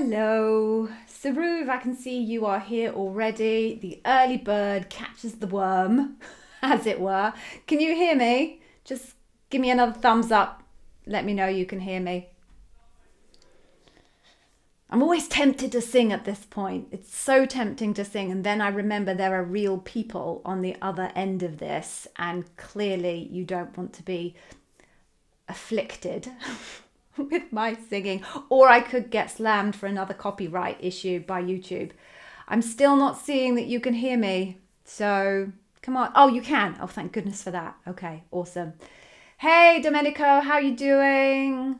Hello, Saruv, I can see you are here already. The early bird catches the worm, as it were. Can you hear me? Just give me another thumbs up. Let me know you can hear me. I'm always tempted to sing at this point. It's so tempting to sing. And then I remember there are real people on the other end of this. And clearly you don't want to be afflicted with my singing, or I could get slammed for another copyright issue by YouTube. I'm still not seeing that you can hear me. So come on. Oh, you can. Oh, thank goodness for that. Okay, awesome. Hey, Domenico, how you doing?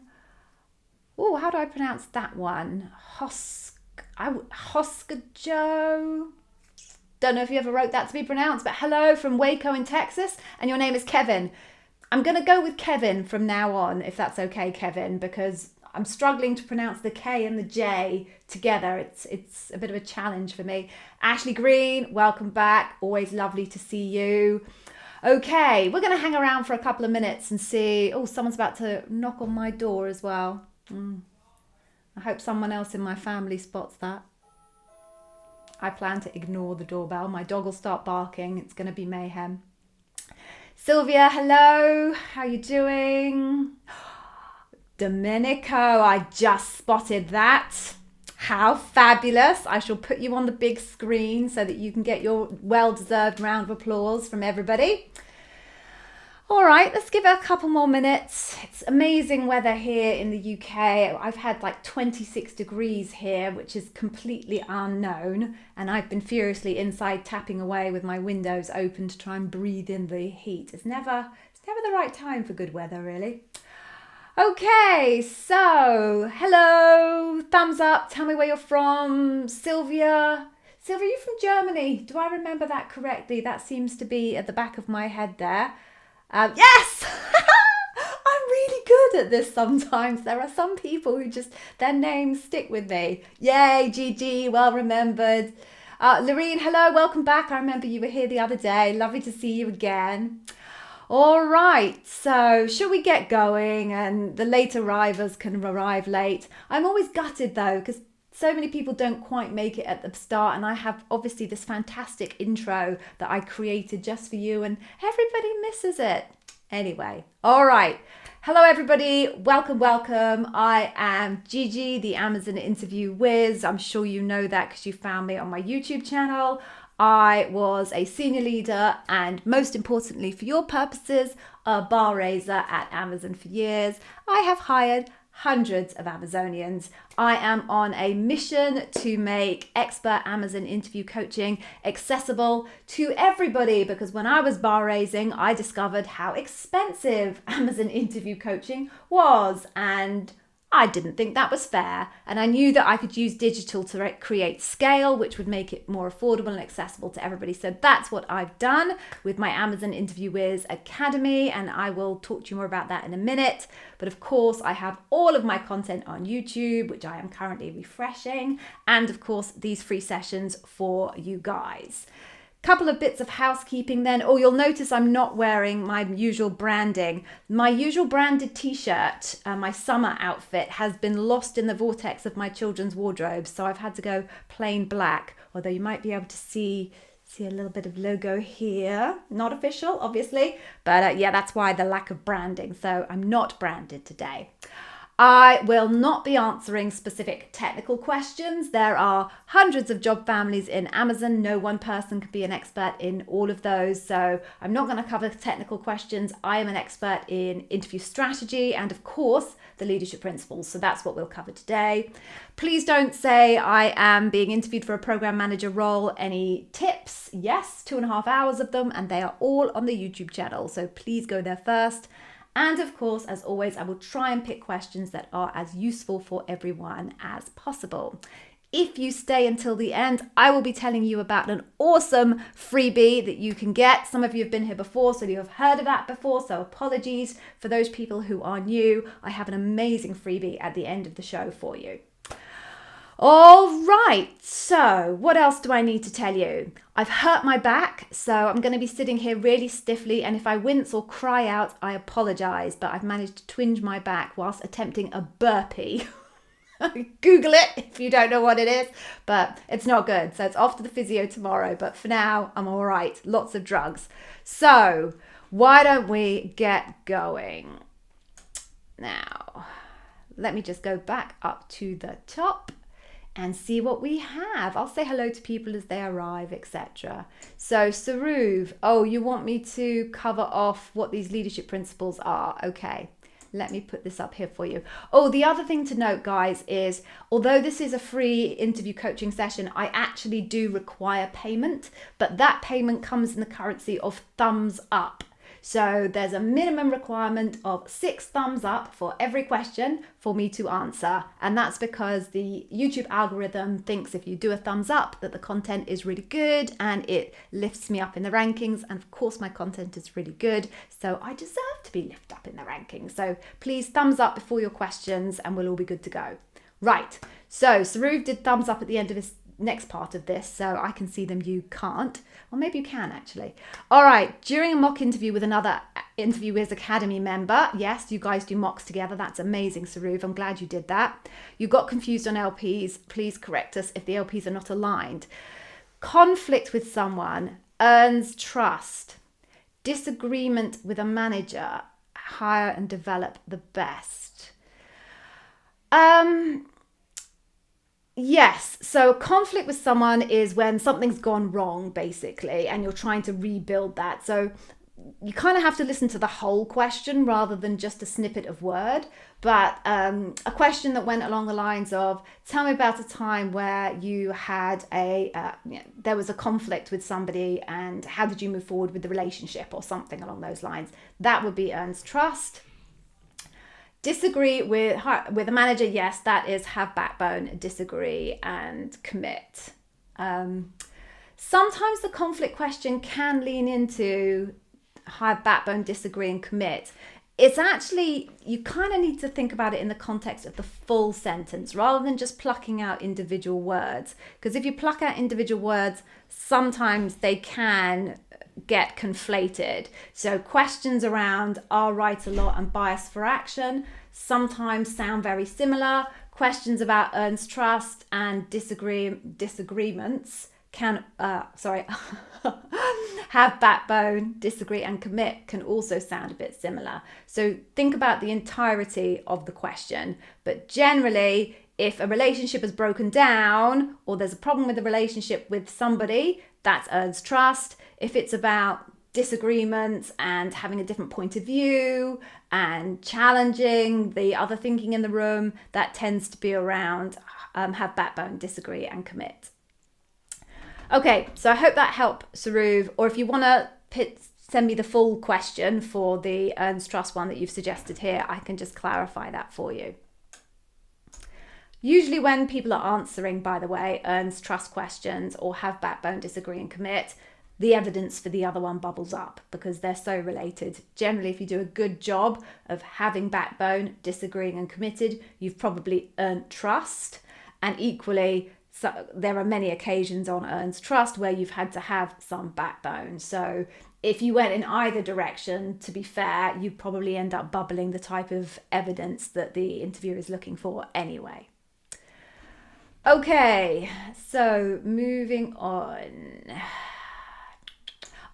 Oh, how do I pronounce that one? Joe. Don't know if you ever wrote that to be pronounced, but hello from Waco in Texas, and your name is Kevin. I'm going to go with Kevin from now on, if that's okay, Kevin, because I'm struggling to pronounce the K and the J together. It's a bit of a challenge for me. Ashley Green, welcome back. Always lovely to see you. Okay, we're going to hang around for a couple of minutes and see. Oh, someone's about to knock on my door as well. I hope someone else in my family spots that. I plan to ignore the doorbell. My dog will start barking. It's going to be mayhem. Sylvia, hello. How you doing? Domenico, I just spotted that. How fabulous. I shall put you on the big screen so that you can get your well-deserved round of applause from everybody. All right, let's give it a couple more minutes. It's amazing weather here in the UK. I've had like 26 degrees here, which is completely unknown. And I've been furiously inside tapping away with my windows open to try and breathe in the heat. It's never the right time for good weather, really. Okay, so hello, thumbs up. Tell me where you're from. Sylvia, you're from Germany. Do I remember that correctly? That seems to be at the back of my head there. Yes! I'm really good at this sometimes. There are some people who just, their names stick with me. Yay, Gigi, well remembered. Lorene, hello, welcome back. I remember you were here the other day. Lovely to see you again. All right, so shall we get going? And the late arrivals can arrive late. I'm always gutted though, because so many people don't quite make it at the start, and I have obviously this fantastic intro that I created just for you, and everybody misses it. Anyway, all right. Hello, everybody. Welcome. I am Gigi, the Amazon interview whiz. I'm sure you know that because you found me on my YouTube channel. I was a senior leader and, most importantly for your purposes, a bar raiser at Amazon for years. I have hired hundreds of Amazonians. I am on a mission to make expert Amazon interview coaching accessible to everybody, because when I was bar raising, I discovered how expensive Amazon interview coaching was, and I didn't think that was fair. And I knew that I could use digital to create scale, which would make it more affordable and accessible to everybody. So that's what I've done with my Amazon Interview Whiz Academy. And I will talk to you more about that in a minute. But of course, I have all of my content on YouTube, which I am currently refreshing. And of course, these free sessions for you guys. Couple of bits of housekeeping then. Oh, you'll notice I'm not wearing my usual branding. My usual branded t-shirt, my summer outfit, has been lost in the vortex of my children's wardrobes, so I've had to go plain black, although you might be able to see a little bit of logo here. Not official, obviously, but yeah, that's why the lack of branding. So I'm not branded today. I will not be answering specific technical questions. There are hundreds of job families in Amazon. No one person can be an expert in all of those. So I'm not going to cover technical questions. I am an expert in interview strategy and, of course, the leadership principles. So that's what we'll cover today. Please don't say I am being interviewed for a program manager role. Any tips? Yes, 2.5 hours of them, and they are all on the YouTube channel. So please go there first. And of course, as always, I will try and pick questions that are as useful for everyone as possible. If you stay until the end, I will be telling you about an awesome freebie that you can get. Some of you have been here before, so you have heard of that before, so apologies for those people who are new. I have an amazing freebie at the end of the show for you. All right, so what else do I need to tell you? I've hurt my back, so I'm going to be sitting here really stiffly, and if I wince or cry out, I apologize, but I've managed to twinge my back whilst attempting a burpee. Google it if you don't know what it is, but it's not good. So it's off to the physio tomorrow, but for now, I'm all right. Lots of drugs. So why don't we get going? Now, let me just go back up to the top and see what we have. I'll say hello to people as they arrive, etc. So Saruv, oh, you want me to cover off what these leadership principles are? Okay. Let me put this up here for you. Oh, the other thing to note, guys, is although this is a free interview coaching session, I actually do require payment, but that payment comes in the currency of thumbs up. So there's a minimum requirement of 6 thumbs up for every question for me to answer. And that's because the YouTube algorithm thinks if you do a thumbs up that the content is really good and it lifts me up in the rankings. And of course, my content is really good. So I deserve to be lifted up in the rankings. So please thumbs up before your questions and we'll all be good to go. Right. So Saruv did thumbs up at the end of his next part of this, so I can see them, you can't. Or maybe you can actually. All right, during a mock interview with another Interview Whizz Academy member, yes, you guys do mocks together. That's amazing, Saruv. I'm glad you did that. You got confused on LPs. Please correct us if the LPs are not aligned. Conflict with someone earns trust. Disagreement with a manager, hire and develop the best. Yes, so conflict with someone is when something's gone wrong, basically, and you're trying to rebuild that. So you kind of have to listen to the whole question rather than just a snippet of word. But a question that went along the lines of, tell me about a time where you had there was a conflict with somebody and how did you move forward with the relationship or something along those lines. That would be earns trust. Disagree with a manager, yes, that is have backbone, disagree and commit. Sometimes the conflict question can lean into have backbone, disagree and commit. It's actually, you kind of need to think about it in the context of the full sentence rather than just plucking out individual words. Because if you pluck out individual words, sometimes they can get conflated. So questions around are right a lot and bias for action sometimes sound very similar. Questions about earns trust and disagreements can have backbone, disagree and commit can also sound a bit similar. So think about the entirety of the question. But generally, if a relationship is broken down or there's a problem with the relationship with somebody, that earns trust. If it's about disagreements and having a different point of view and challenging the other thinking in the room, that tends to be around have backbone, disagree and commit. Okay, so I hope that helped, Saruv. Or if you want to send me the full question for the earns trust one that you've suggested here, I can just clarify that for you. Usually when people are answering, by the way, earns trust questions or have backbone, disagree and commit, the evidence for the other one bubbles up because they're so related. Generally, if you do a good job of having backbone, disagreeing and committed, you've probably earned trust. And equally, so there are many occasions on earns trust where you've had to have some backbone. So if you went in either direction, to be fair, you'd probably end up bubbling the type of evidence that the interviewer is looking for anyway. Okay, so moving on.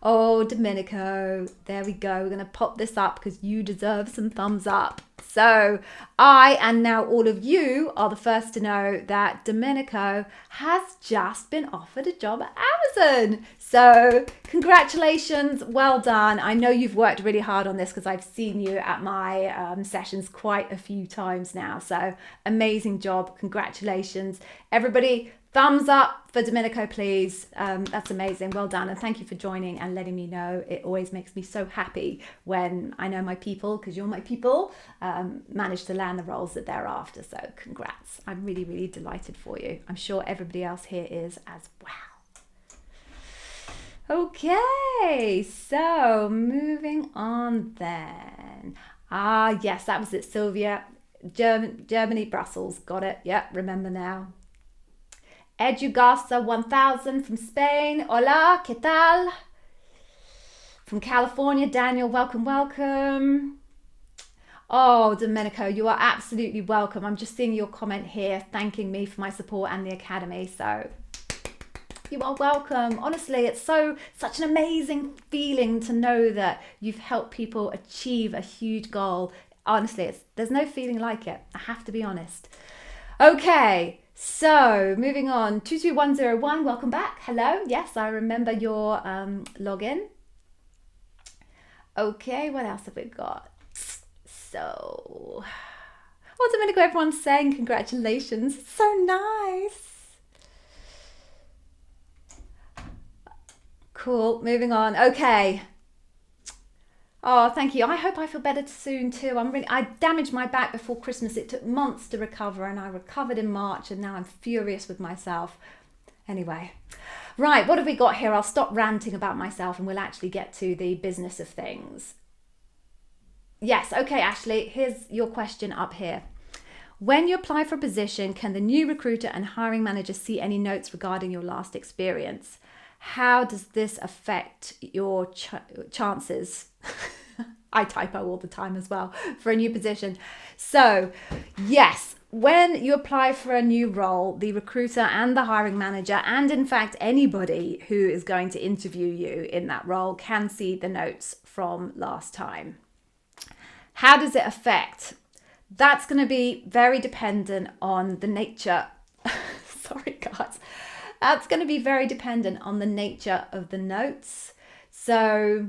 Oh, Domenico, there we go. We're going to pop this up because you deserve some thumbs up. So I, and now all of you, are the first to know that Domenico has just been offered a job at Amazon. So congratulations, well done. I know you've worked really hard on this because I've seen you at my sessions quite a few times now. So amazing job, congratulations. Everybody, thumbs up for Domenico, please. That's amazing. Well done. And thank you for joining and letting me know. It always makes me so happy when I know my people, because you're my people, manage to land the roles that they're after. So congrats. I'm really, really delighted for you. I'm sure everybody else here is as well. Okay, so moving on then. Yes, that was it, Sylvia. Germany, Brussels. Got it. Yep, remember now. Edugasa 1000 from Spain. Hola, ¿qué tal? From California, Daniel, welcome, welcome. Oh, Domenico, you are absolutely welcome. I'm just seeing your comment here, thanking me for my support and the Academy. So you are welcome. Honestly, it's such an amazing feeling to know that you've helped people achieve a huge goal. Honestly, there's no feeling like it. I have to be honest. Okay, so moving on. 22101, welcome back. Hello. Yes, I remember your login. Okay, what else have we got? So, Domenico, everyone's saying congratulations. So nice. Cool, moving on. Okay. Oh, thank you. I hope I feel better soon too. I damaged my back before Christmas. It took months to recover and I recovered in March and now I'm furious with myself. Anyway, right, what have we got here? I'll stop ranting about myself and we'll actually get to the business of things. Yes, okay, Ashley, here's your question up here. When you apply for a position, can the new recruiter and hiring manager see any notes regarding your last experience? How does this affect your chances? I typo all the time as well for a new position. So yes, when you apply for a new role, the recruiter and the hiring manager, and in fact anybody who is going to interview you in that role, can see the notes from last time. How does it affect? That's going to be very dependent on the nature. Sorry, guys. That's going to be very dependent on the nature of the notes. So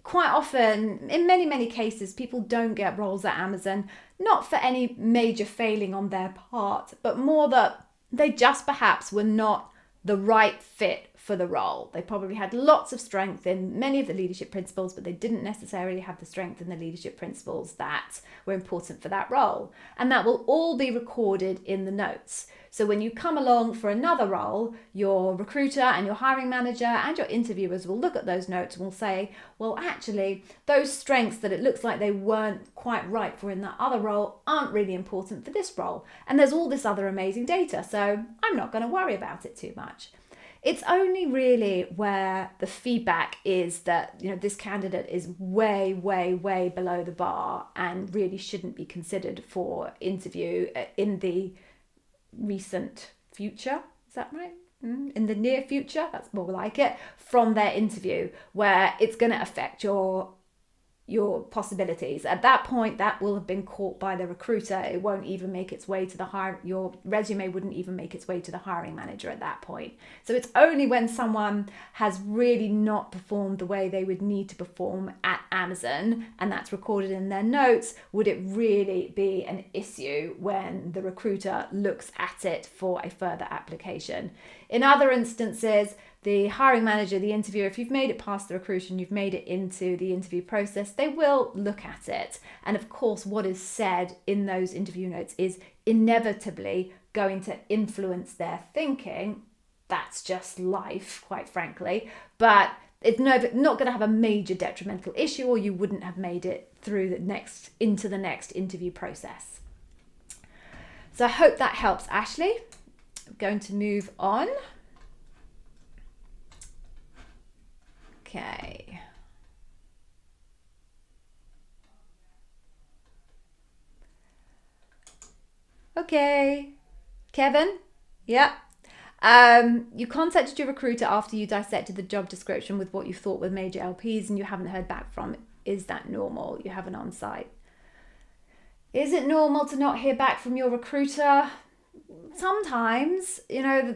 quite often, in many, many cases, people don't get roles at Amazon, not for any major failing on their part, but more that they just perhaps were not the right fit for the role. They probably had lots of strength in many of the leadership principles, but they didn't necessarily have the strength in the leadership principles that were important for that role. And that will all be recorded in the notes. So when you come along for another role, your recruiter and your hiring manager and your interviewers will look at those notes and will say, well, actually, those strengths that it looks like they weren't quite right for in that other role aren't really important for this role. And there's all this other amazing data, so I'm not going to worry about it too much. It's only really where the feedback is that, this candidate is way, way, way below the bar and really shouldn't be considered for interview in the recent future. Is that right? In the near future, that's more like it, from their interview, where it's going to affect your possibilities. At that point, that will have been caught by the recruiter. It won't even make its way to your resume wouldn't even make its way to the hiring manager at that point. So it's only when someone has really not performed the way they would need to perform at Amazon, and that's recorded in their notes, would it really be an issue when the recruiter looks at it for a further application. In other instances, the hiring manager, the interviewer, if you've made it past the recruiter and you've made it into the interview process, they will look at it. And of course, what is said in those interview notes is inevitably going to influence their thinking. That's just life, quite frankly. But it's not going to have a major detrimental issue, or you wouldn't have made it through into the next interview process. So I hope that helps, Ashley. I'm going to move on. Okay. Okay. Kevin? Yeah. You contacted your recruiter after you dissected the job description with what you thought were major LPs and you haven't heard back from. Is that normal? You have an on-site. Is it normal to not hear back from your recruiter? Sometimes,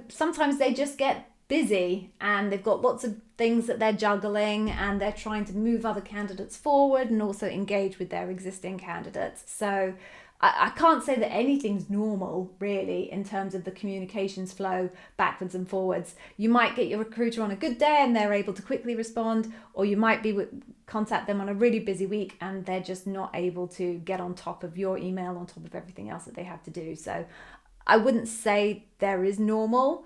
sometimes they just get busy and they've got lots of things that they're juggling and they're trying to move other candidates forward and also engage with their existing candidates. So I can't say that anything's normal really in terms of the communications flow backwards and forwards. You might get your recruiter on a good day and they're able to quickly respond, or you might contact them on a really busy week and they're just not able to get on top of your email, on top of everything else that they have to do. So I wouldn't say there is normal,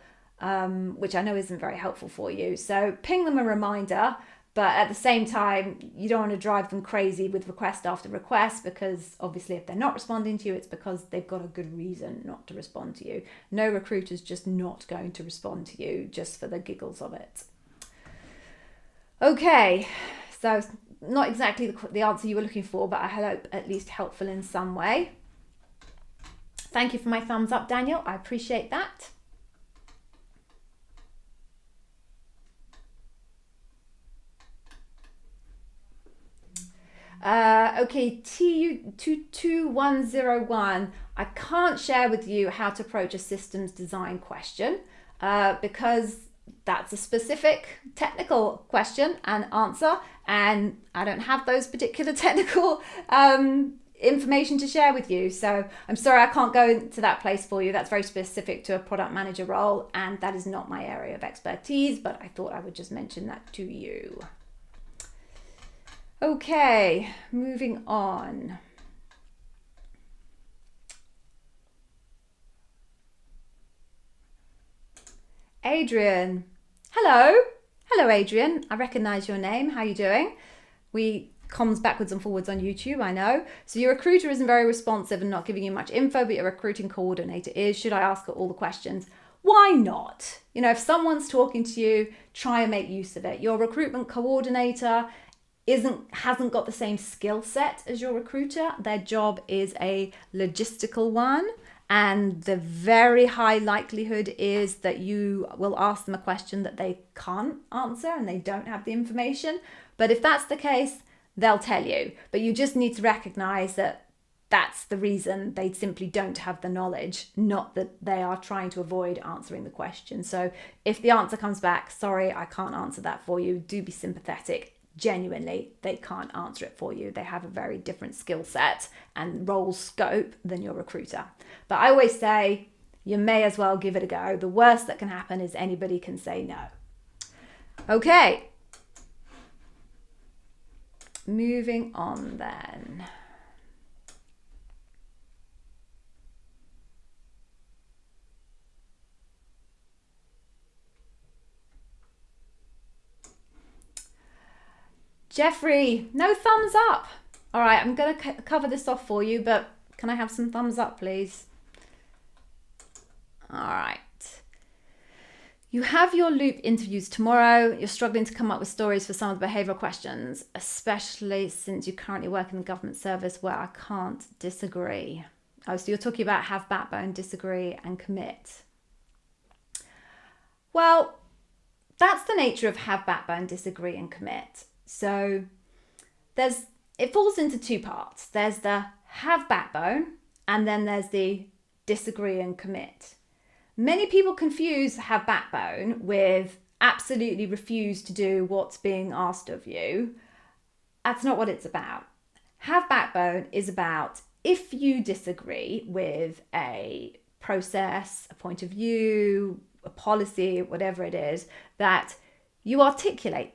which I know isn't very helpful for you. So ping them a reminder, but at the same time, you don't want to drive them crazy with request after request, because obviously if they're not responding to you, it's because they've got a good reason not to respond to you. No recruiter's just not going to respond to you just for the giggles of it. Okay, so not exactly the answer you were looking for, but I hope at least helpful in some way. Thank you for my thumbs up, Daniel. I appreciate that. Okay, TU22101. I can't share with you how to approach a systems design question because that's a specific technical question and answer, and I don't have those particular technical information to share with you. So I'm sorry, I can't go into that place for you. That's very specific to a product manager role, and that is not my area of expertise, but I thought I would just mention that to you. Okay, moving on. Adrian. Hello. Hello, Adrian. I recognize your name. How are you doing? We comms backwards and forwards on YouTube, I know. So your recruiter isn't very responsive and not giving you much info, but your recruiting coordinator is. Should I ask her all the questions? Why not? You know, if someone's talking to you, try and make use of it. Your recruitment coordinator hasn't got the same skill set as your recruiter. Their job is a logistical one, and the very high likelihood is that you will ask them a question that they can't answer and they don't have the information. But if that's the case, they'll tell you. But you just need to recognize that that's the reason. They simply don't have the knowledge, not that they are trying to avoid answering the question. So if the answer comes back, sorry, I can't answer that for you, do be sympathetic. Genuinely, they can't answer it for you. They have a very different skill set and role scope than your recruiter. But I always say, you may as well give it a go. The worst that can happen is anybody can say no. Okay. Moving on then. Jeffrey, no thumbs up. All right, I'm going to cover this off for you, but can I have some thumbs up, please? All right. You have your loop interviews tomorrow. You're struggling to come up with stories for some of the behavioural questions, especially since you currently work in the government service where I can't disagree. Oh, so you're talking about have backbone, disagree, and commit. Well, that's the nature of have backbone, disagree, and commit. So it falls into two parts. There's the have backbone, and then there's the disagree and commit. Many people confuse have backbone with absolutely refuse to do what's being asked of you. That's not what it's about. Have backbone is about if you disagree with a process, a point of view, a policy, whatever it is, that you articulate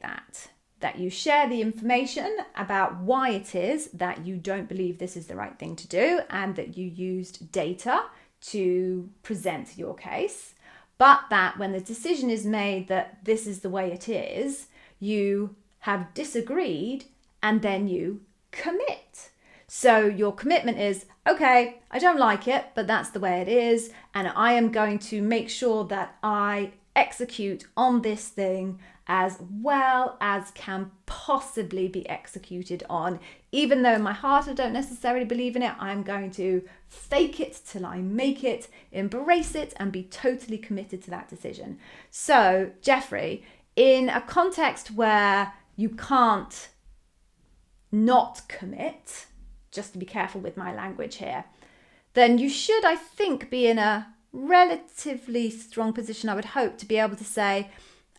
that you share the information about why it is that you don't believe this is the right thing to do, and that you used data to present your case, but that when the decision is made that this is the way it is, you have disagreed and then you commit. So your commitment is, okay, I don't like it, but that's the way it is, and I am going to make sure that I execute on this thing as well as can possibly be executed on. Even though in my heart I don't necessarily believe in it, I'm going to fake it till I make it, embrace it, and be totally committed to that decision. So, Jeffrey, in a context where you can't not commit, just to be careful with my language here, then you should, I think, be in a relatively strong position, I would hope, to be able to say,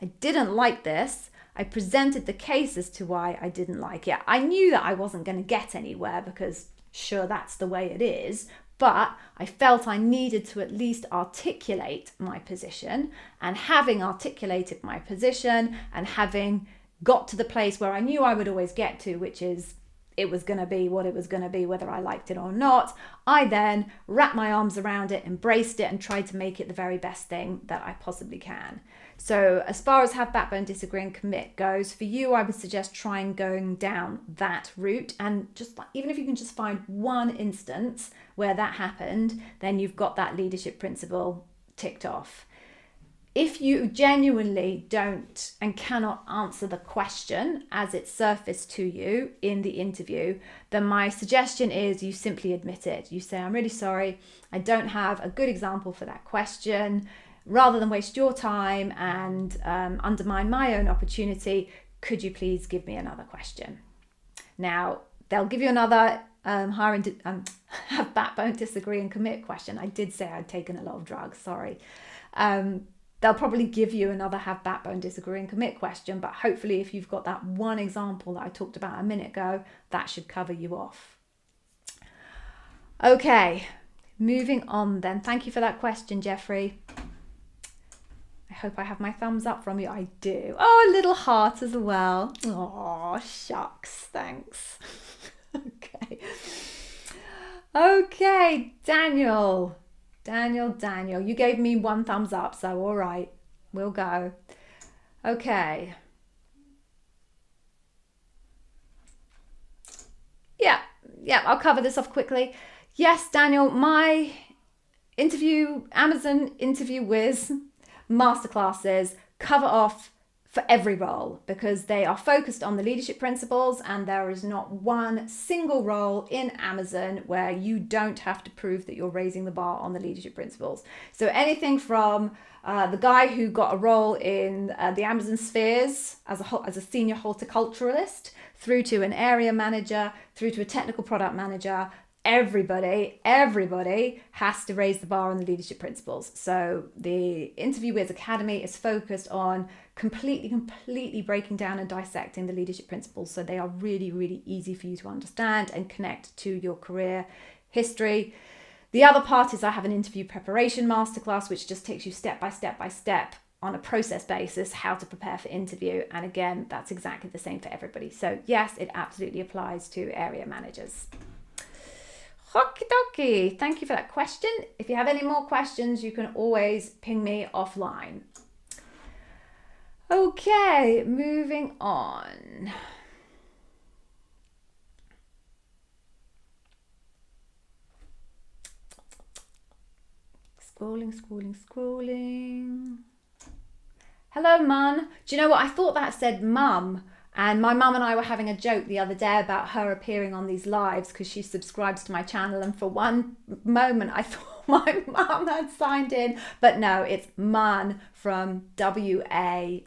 I didn't like this. I presented the case as to why I didn't like it. I knew that I wasn't going to get anywhere because sure, that's the way it is, but I felt I needed to at least articulate my position, and having articulated my position and having got to the place where I knew I would always get to, which is it was going to be what it was going to be, whether I liked it or not, I then wrapped my arms around it, embraced it, and tried to make it the very best thing that I possibly can. So as far as have backbone, disagree, and commit goes, for you, I would suggest trying going down that route, and just even if you can just find one instance where that happened, then you've got that leadership principle ticked off. If you genuinely don't and cannot answer the question as it surfaced to you in the interview, then my suggestion is you simply admit it. You say, I'm really sorry, I don't have a good example for that question. Rather than waste your time and undermine my own opportunity, could you please give me another question? Now, they'll give you another have backbone, disagree and commit question. I did say I'd taken a lot of drugs, sorry. They'll probably give you another have backbone, disagree and commit question, but hopefully if you've got that one example that I talked about a minute ago, that should cover you off. Okay, moving on then. Thank you for that question, Jeffrey. I hope I have my thumbs up from you. I do. Oh, a little heart as well. Oh, shucks. Thanks. Okay, Daniel, you gave me one thumbs up, so all right, we'll go. Okay. Yeah, I'll cover this off quickly. Yes, Daniel, my Amazon interview Whizz masterclasses cover off for every role because they are focused on the leadership principles, and there is not one single role in Amazon where you don't have to prove that you're raising the bar on the leadership principles. So anything from the guy who got a role in the Amazon spheres as a senior horticulturalist, through to an area manager, through to a technical product manager, everybody has to raise the bar on the leadership principles. So the Interview Whizz Academy is focused on completely breaking down and dissecting the leadership principles, so they are really easy for you to understand and connect to your career history. The other part is I have an interview preparation masterclass, which just takes you step by step on a process basis how to prepare for interview, and again that's exactly the same for everybody. So yes, it absolutely applies to area managers. Okie dokie, thank you for that question. If you have any more questions, you can always ping me offline. Okay, moving on. Scrolling. Hello, Mun. Do you know what? I thought that said mum. And my mum and I were having a joke the other day about her appearing on these lives because she subscribes to my channel. And for one moment, I thought my mum had signed in. But no, it's Mun from WA.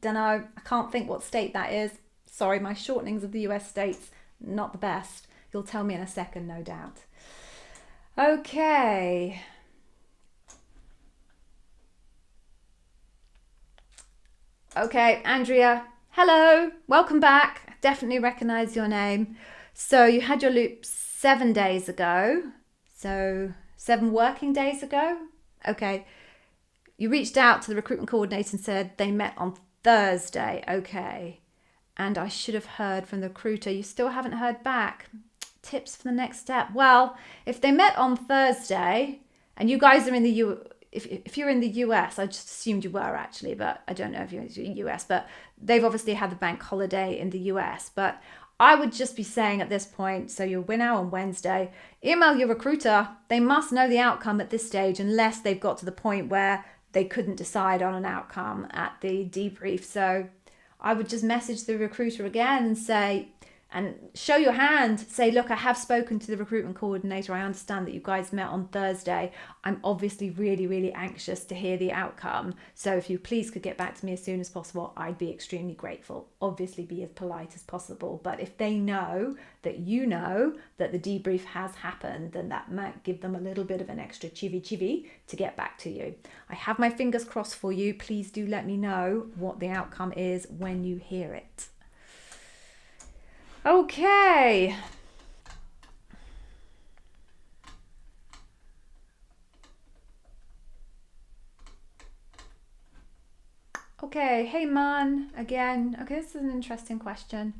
Don't know. I can't think what state that is. Sorry, my shortenings of the US states, not the best. You'll tell me in a second, no doubt. Okay. Okay, Andrea, hello, welcome back. Definitely recognize your name. So you had your loop 7 days ago. So 7 working days ago. Okay. You reached out to the recruitment coordinator and said they met on Thursday. Okay. And I should have heard from the recruiter. You still haven't heard back. Tips for the next step. Well, if they met on Thursday and you guys are in the if you're in the US, I just assumed you were actually, but I don't know if you're in the US, but they've obviously had the bank holiday in the US. But I would just be saying at this point, so you're now on Wednesday, email your recruiter. They must know the outcome at this stage unless they've got to the point where they couldn't decide on an outcome at the debrief. So I would just message the recruiter again and say, and show your hand, say, look, I have spoken to the recruitment coordinator. I understand that you guys met on Thursday. I'm obviously really anxious to hear the outcome. So if you please could get back to me as soon as possible, I'd be extremely grateful. Obviously be as polite as possible. But if they know that you know that the debrief has happened, then that might give them a little bit of an extra chivvy to get back to you. I have my fingers crossed for you. Please do let me know what the outcome is when you hear it. Okay. Okay, hey man, again. Okay, this is an interesting question.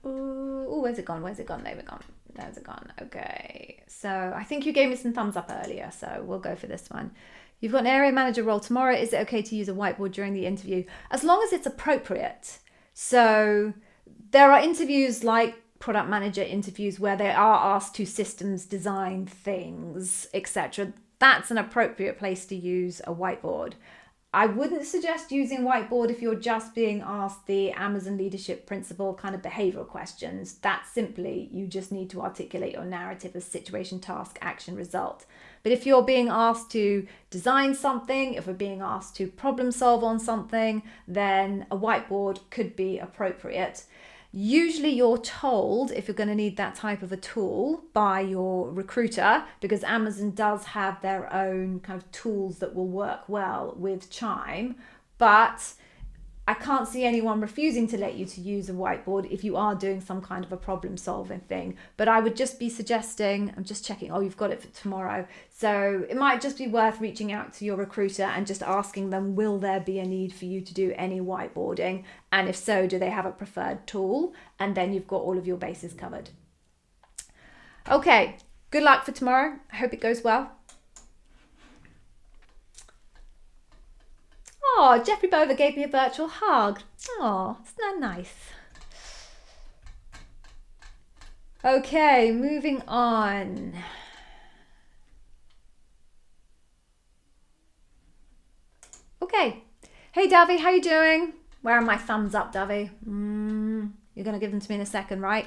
Ooh, where's it gone? There's it gone. Okay, so I think you gave me some thumbs up earlier, so we'll go for this one. You've got an area manager role tomorrow. Is it okay to use a whiteboard during the interview? As long as it's appropriate. So there are interviews like product manager interviews where they are asked to systems design things, etc., that's an appropriate place to use a whiteboard. I wouldn't suggest using whiteboard if you're just being asked the Amazon leadership principle kind of behavioral questions. That's simply, you just need to articulate your narrative as situation, task, action, result. But if you're being asked to design something, if we're being asked to problem solve on something, then a whiteboard could be appropriate. Usually you're told if you're going to need that type of a tool by your recruiter, because Amazon does have their own kind of tools that will work well with Chime, but I can't see anyone refusing to let you to use a whiteboard if you are doing some kind of a problem solving thing. But I would just be suggesting, I'm just checking, oh, you've got it for tomorrow. So it might just be worth reaching out to your recruiter and just asking them, will there be a need for you to do any whiteboarding? And if so, do they have a preferred tool? And then you've got all of your bases covered. Okay, good luck for tomorrow. I hope it goes well. Oh, Jeffrey Bover gave me a virtual hug. Oh, isn't that nice? Okay, moving on. Okay. Hey, Davy, how you doing? Where are my thumbs up, Davy? You're going to give them to me in a second, right?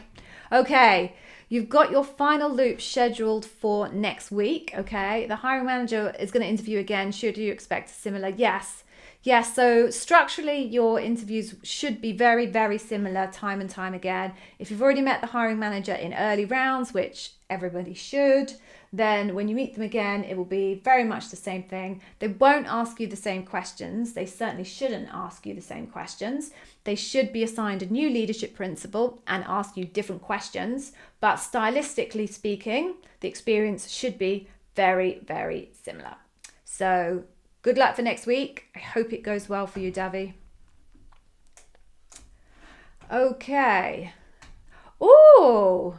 Okay. You've got your final loop scheduled for next week, okay? The hiring manager is going to interview again. Should you expect a similar? Yes. Yes, so structurally, your interviews should be very, very similar time and time again. If you've already met the hiring manager in early rounds, which everybody should, then when you meet them again, it will be very much the same thing. They won't ask you the same questions. They certainly shouldn't ask you the same questions. They should be assigned a new leadership principle and ask you different questions. But stylistically speaking, the experience should be very, very similar. So good luck for next week. I hope it goes well for you, Davy. Okay. Ooh,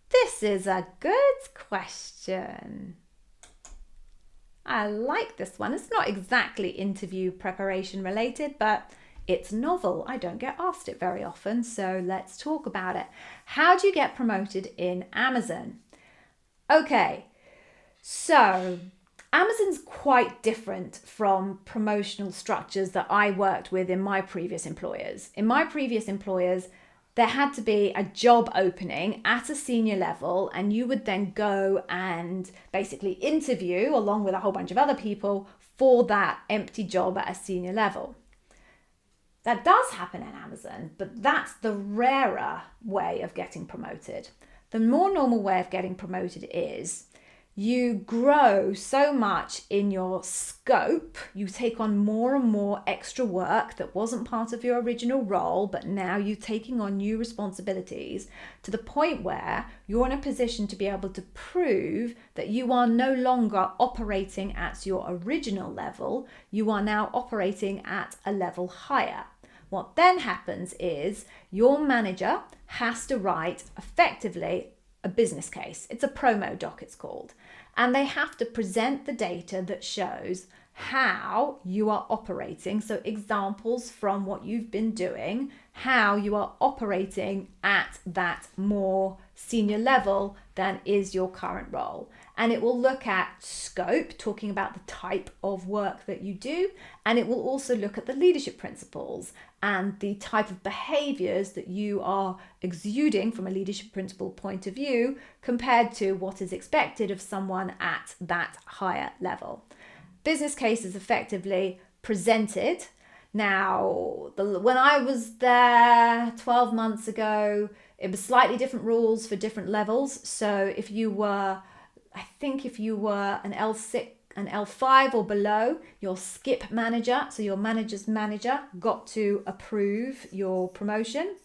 this is a good question. I like this one. It's not exactly interview preparation related, but it's novel. I don't get asked it very often, so let's talk about it. How do you get promoted in Amazon? Okay, so Amazon's quite different from promotional structures that I worked with in my previous employers. In my previous employers, there had to be a job opening at a senior level, and you would then go and basically interview along with a whole bunch of other people for that empty job at a senior level. That does happen in Amazon, but that's the rarer way of getting promoted. The more normal way of getting promoted is you grow so much in your scope, you take on more and more extra work that wasn't part of your original role, but now you're taking on new responsibilities to the point where you're in a position to be able to prove that you are no longer operating at your original level, you are now operating at a level higher. What then happens is your manager has to write effectively a business case. It's a promo doc, it's called. And they have to present the data that shows how you are operating. So examples from what you've been doing, how you are operating at that more senior level than is your current role. And it will look at scope, talking about the type of work that you do. And it will also look at the leadership principles and the type of behaviors that you are exuding from a leadership principle point of view compared to what is expected of someone at that higher level. Business case is effectively presented. Now, when I was there 12 months ago, it was slightly different rules for different levels. So if you were an L6, an L5 or below, your skip manager, so your manager's manager, got to approve your promotion.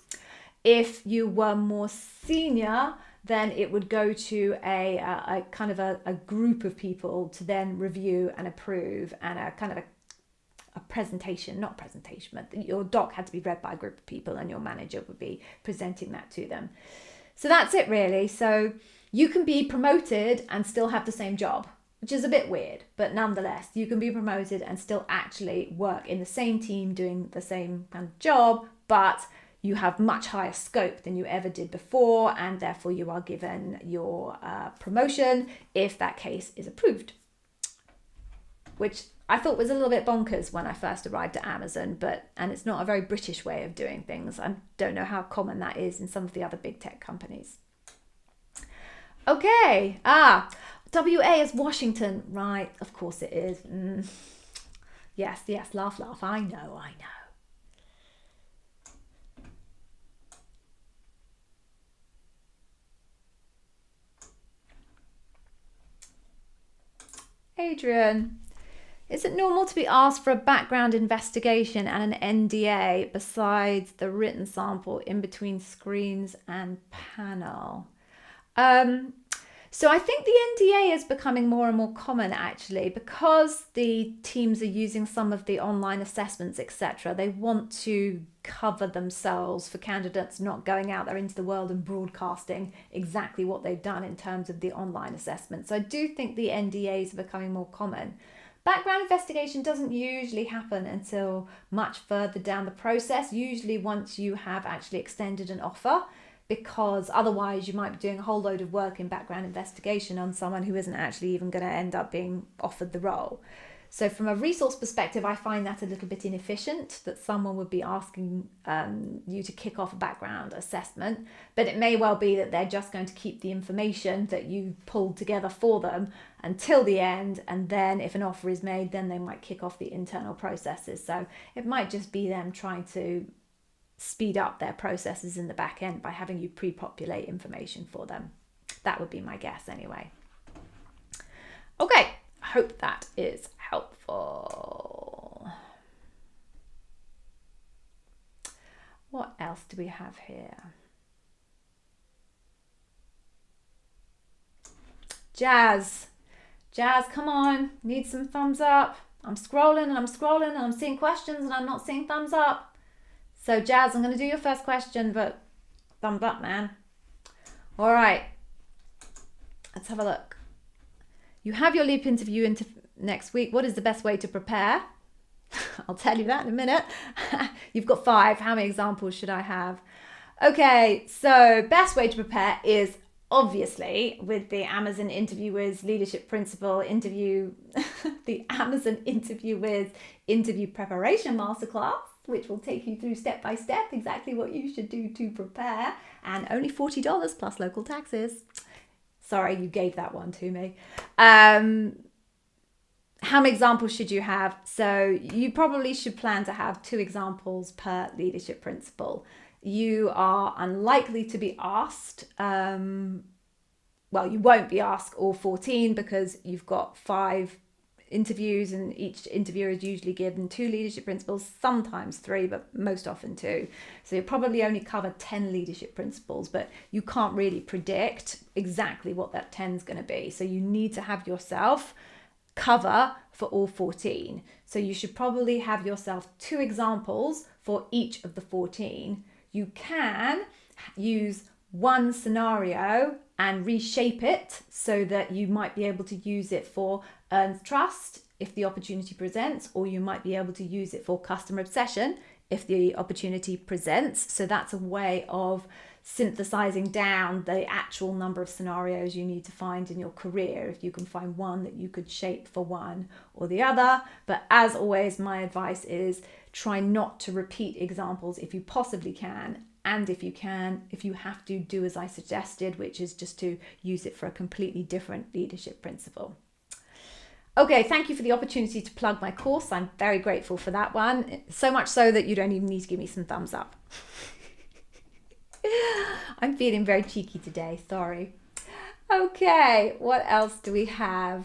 If you were more senior, then it would go to a kind of a group of people to then review and approve, and a kind of a presentation, not presentation, but your doc had to be read by a group of people and your manager would be presenting that to them. So that's it really. So you can be promoted and still have the same job, which is a bit weird, but nonetheless, you can be promoted and still actually work in the same team doing the same kind of job, but you have much higher scope than you ever did before, and therefore you are given your promotion if that case is approved. Which I thought was a little bit bonkers when I first arrived at Amazon, and it's not a very British way of doing things. I don't know how common that is in some of the other big tech companies. Okay, WA is Washington, right? Of course it is. Yes, laugh, I know. Adrian, is it normal to be asked for a background investigation and an NDA besides the written sample in between screens and panel? So I think the NDA is becoming more and more common actually, because the teams are using some of the online assessments, etc. They want to cover themselves for candidates not going out there into the world and broadcasting exactly what they've done in terms of the online assessment. So I do think the NDAs are becoming more common. Background investigation doesn't usually happen until much further down the process, usually once you have actually extended an offer, because otherwise you might be doing a whole load of work in background investigation on someone who isn't actually even going to end up being offered the role. So from a resource perspective, I find that a little bit inefficient, that someone would be asking you to kick off a background assessment, but it may well be that they're just going to keep the information that you pulled together for them until the end, and then if an offer is made, then they might kick off the internal processes. So it might just be them trying to speed up their processes in the back end by having you pre-populate information for them. That would be my guess anyway. Okay, I hope that is helpful. What else do we have here? Jazz, come on, need some thumbs up. I'm scrolling and I'm seeing questions and I'm not seeing thumbs up. So Jazz, I'm going to do your first question, but thumbs up, man. All right, let's have a look. You have your LEAP interview next week. What is the best way to prepare? I'll tell you that in a minute. You've got 5. How many examples should I have? Okay, so best way to prepare is obviously with the Amazon Interviewers Leadership Principle interview, the Amazon Interviewers Interview Preparation Masterclass, which will take you through step by step exactly what you should do to prepare, and only $40 plus local taxes. Sorry, you gave that one to me. How many examples should you have? So you probably should plan to have 2 examples per leadership principle. You are unlikely to be asked, well, you won't be asked all 14 because you've got 5 interviews and each interviewer is usually given 2 leadership principles, sometimes 3, but most often 2. So you'll probably only cover 10 leadership principles, but you can't really predict exactly what that 10 is going to be. So you need to have yourself cover for all 14. So you should probably have yourself 2 examples for each of the 14. You can use one scenario and reshape it so that you might be able to use it for earned trust if the opportunity presents, or you might be able to use it for customer obsession if the opportunity presents. So that's a way of synthesizing down the actual number of scenarios you need to find in your career, if you can find one that you could shape for one or the other. But as always, my advice is try not to repeat examples if you possibly can. And if you have to, do as I suggested, which is just to use it for a completely different leadership principle. Okay, thank you for the opportunity to plug my course. I'm very grateful for that one. So much so that you don't even need to give me some thumbs up. I'm feeling very cheeky today, sorry. Okay, what else do we have?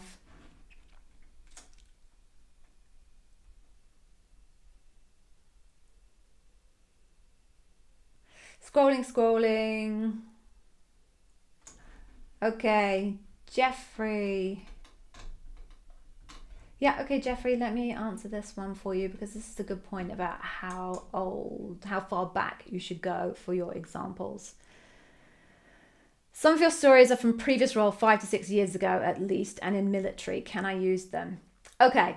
Scrolling. Okay, Jeffrey. Yeah, okay, Jeffrey, let me answer this one for you because this is a good point about how far back you should go for your examples. Some of your stories are from previous role 5 to 6 years ago at least and in military. Can I use them? Okay,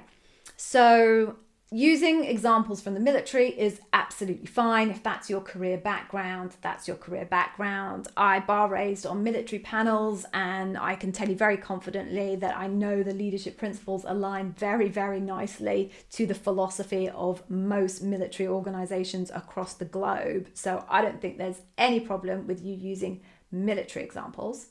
so using examples from the military is absolutely fine. If that's your career background, that's your career background. I bar raised on military panels, and I can tell you very confidently that I know the leadership principles align very, very nicely to the philosophy of most military organizations across the globe. So I don't think there's any problem with you using military examples.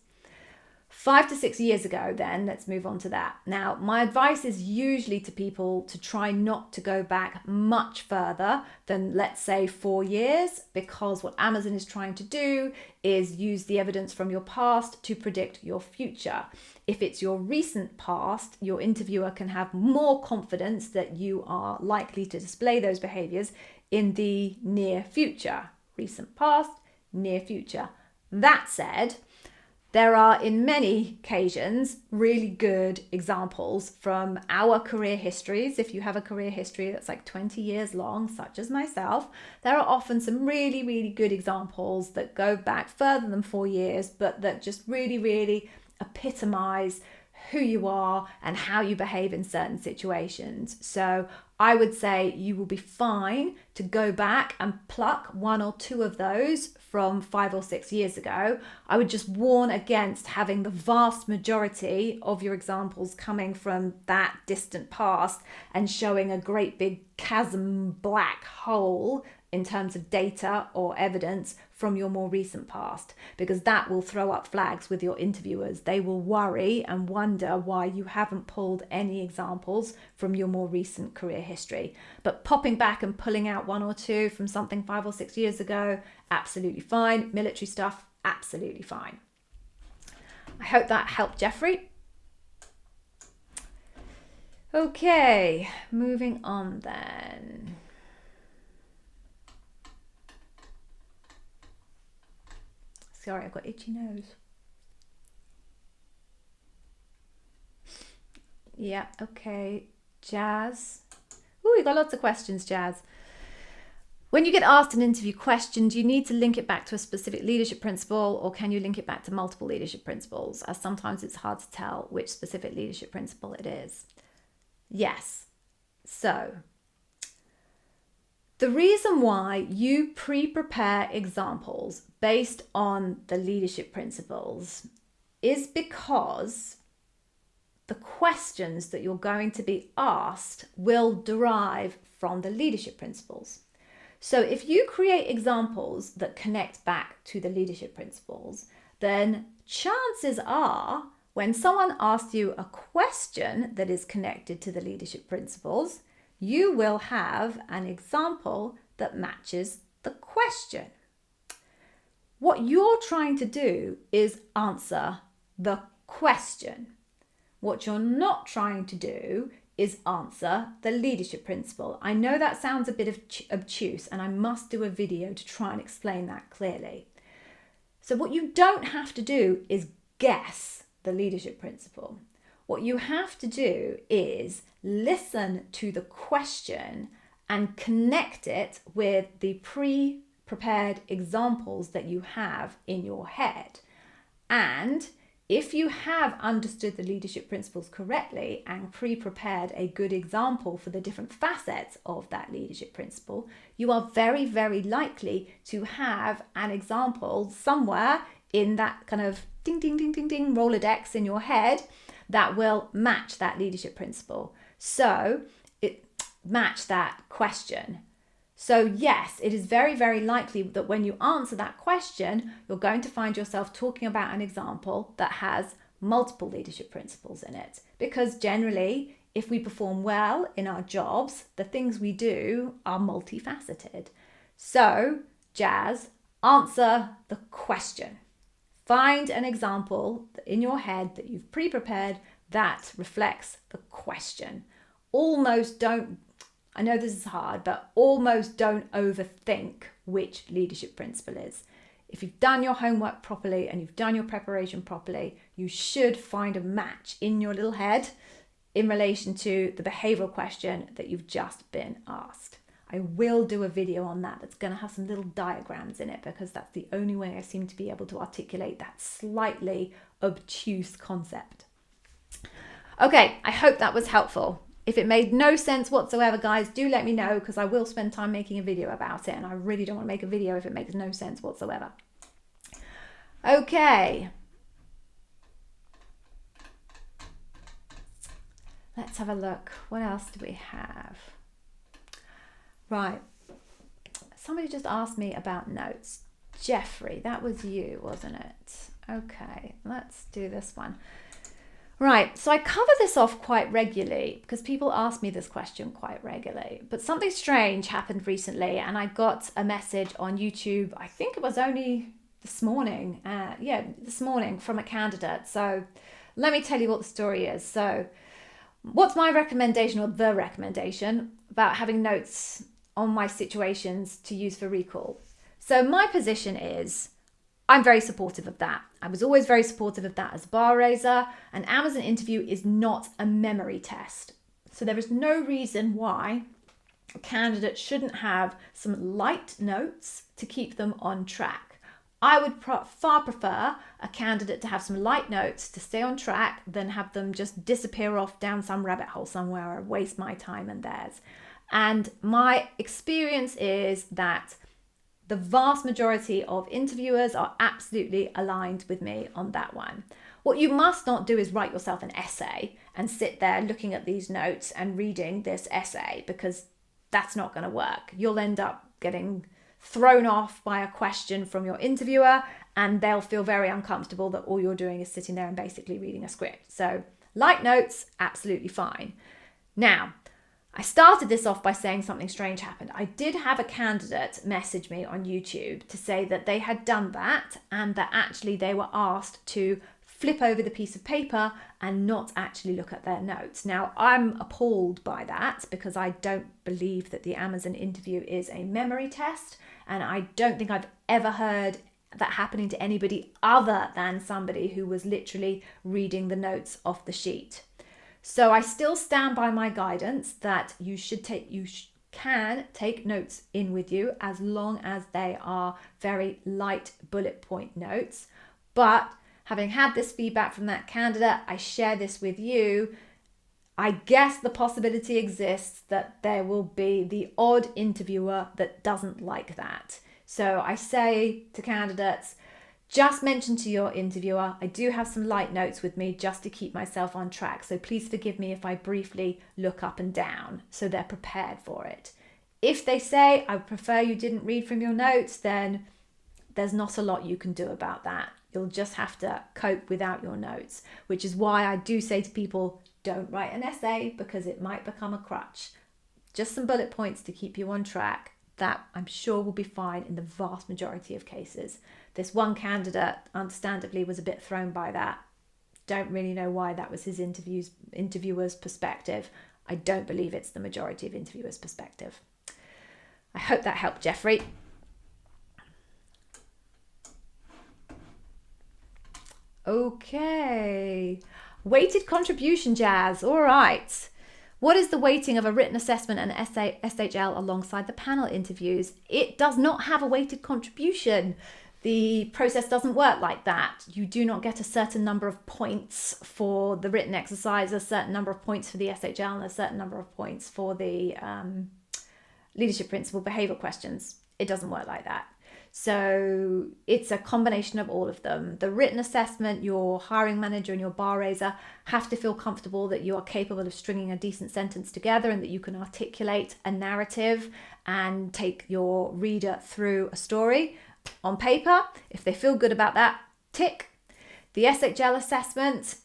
5 to 6 years ago, then, let's move on to that. Now, my advice is usually to people to try not to go back much further than, let's say, 4 years, because what Amazon is trying to do is use the evidence from your past to predict your future. If it's your recent past, your interviewer can have more confidence that you are likely to display those behaviors in the near future. Recent past, near future. That said, there are, in many occasions, really good examples from our career histories. If you have a career history that's like 20 years long, such as myself, there are often some really, really good examples that go back further than 4 years, but that just really, really epitomize who you are and how you behave in certain situations. So I would say you will be fine to go back and pluck 1 or 2 of those from 5 or 6 years ago. I would just warn against having the vast majority of your examples coming from that distant past and showing a great big chasm black hole in terms of data or evidence from your more recent past, because that will throw up flags with your interviewers. They will worry and wonder why you haven't pulled any examples from your more recent career history. But popping back and pulling out 1 or 2 from something 5 or 6 years ago, absolutely fine. Military stuff, absolutely fine. I hope that helped, Jeffrey. Okay, moving on then. Sorry, I've got itchy nose. Yeah, okay. Jazz. Oh, you got lots of questions, Jazz. When you get asked an interview question, do you need to link it back to a specific leadership principle, or can you link it back to multiple leadership principles? As sometimes it's hard to tell which specific leadership principle it is. Yes. So, the reason why you pre-prepare examples based on the leadership principles is because the questions that you're going to be asked will derive from the leadership principles. So if you create examples that connect back to the leadership principles, then chances are when someone asks you a question that is connected to the leadership principles, you will have an example that matches the question. What you're trying to do is answer the question. What you're not trying to do is answer the leadership principle. I know that sounds a bit obtuse, and I must do a video to try and explain that clearly. So what you don't have to do is guess the leadership principle. What you have to do is listen to the question and connect it with the pre-prepared examples that you have in your head. And if you have understood the leadership principles correctly and pre-prepared a good example for the different facets of that leadership principle, you are very, very likely to have an example somewhere in that kind of ding, ding, ding, ding, ding Rolodex in your head that will match that leadership principle. So it match that question. So yes, it is very, very likely that when you answer that question, you're going to find yourself talking about an example that has multiple leadership principles in it. Because generally, if we perform well in our jobs, the things we do are multifaceted. So, Jazz, answer the question. Find an example in your head that you've pre-prepared that reflects the question. I know this is hard, but almost don't overthink which leadership principle is. If you've done your homework properly and you've done your preparation properly, you should find a match in your little head in relation to the behavioral question that you've just been asked. I will do a video on that that's going to have some little diagrams in it, because that's the only way I seem to be able to articulate that slightly obtuse concept. Okay, I hope that was helpful. If it made no sense whatsoever, guys, do let me know, because I will spend time making a video about it, and I really don't want to make a video if it makes no sense whatsoever. Okay. Let's have a look. What else do we have? Right. Somebody just asked me about notes. Jeffrey, that was you, wasn't it? Okay, let's do this one. Right, so I cover this off quite regularly because people ask me this question quite regularly. But something strange happened recently, and I got a message on YouTube. I think it was only this morning. This morning, from a candidate. So let me tell you what the story is. So what's my recommendation, or the recommendation, about having notes on my situations to use for recall? So my position is, I'm very supportive of that. I was always very supportive of that as a bar raiser. An Amazon interview is not a memory test. So there is no reason why a candidate shouldn't have some light notes to keep them on track. I would far prefer a candidate to have some light notes to stay on track than have them just disappear off down some rabbit hole somewhere or waste my time and theirs. And my experience is that the vast majority of interviewers are absolutely aligned with me on that one. What you must not do is write yourself an essay and sit there looking at these notes and reading this essay, because that's not going to work. You'll end up getting thrown off by a question from your interviewer, and they'll feel very uncomfortable that all you're doing is sitting there and basically reading a script. So light notes, absolutely fine. Now, I started this off by saying something strange happened. I did have a candidate message me on YouTube to say that they had done that, and that actually they were asked to flip over the piece of paper and not actually look at their notes. Now, I'm appalled by that, because I don't believe that the Amazon interview is a memory test, and I don't think I've ever heard that happening to anybody other than somebody who was literally reading the notes off the sheet. So I still stand by my guidance that you can take notes in with you, as long as they are very light bullet point notes. But having had this feedback from that candidate, I share this with you. I guess the possibility exists that there will be the odd interviewer that doesn't like that. So I say to candidates, just mention to your interviewer, I do have some light notes with me just to keep myself on track. So please forgive me if I briefly look up and down, so they're prepared for it. If they say, I prefer you didn't read from your notes, then there's not a lot you can do about that. You'll just have to cope without your notes, which is why I do say to people, don't write an essay, because it might become a crutch. Just some bullet points to keep you on track. That I'm sure will be fine in the vast majority of cases. This one candidate, understandably, was a bit thrown by that. Don't really know why that was his interviewer's perspective. I don't believe it's the majority of interviewers' perspective. I hope that helped, Jeffrey. Okay. Weighted contribution, Jazz. All right. What is the weighting of a written assessment and SHL alongside the panel interviews? It does not have a weighted contribution. The process doesn't work like that. You do not get a certain number of points for the written exercise, a certain number of points for the SHL, and a certain number of points for the leadership principle behavior questions. It doesn't work like that. So it's a combination of all of them. The written assessment, your hiring manager and your bar raiser have to feel comfortable that you are capable of stringing a decent sentence together, and that you can articulate a narrative and take your reader through a story on paper. If they feel good about that, tick. The SHL assessment,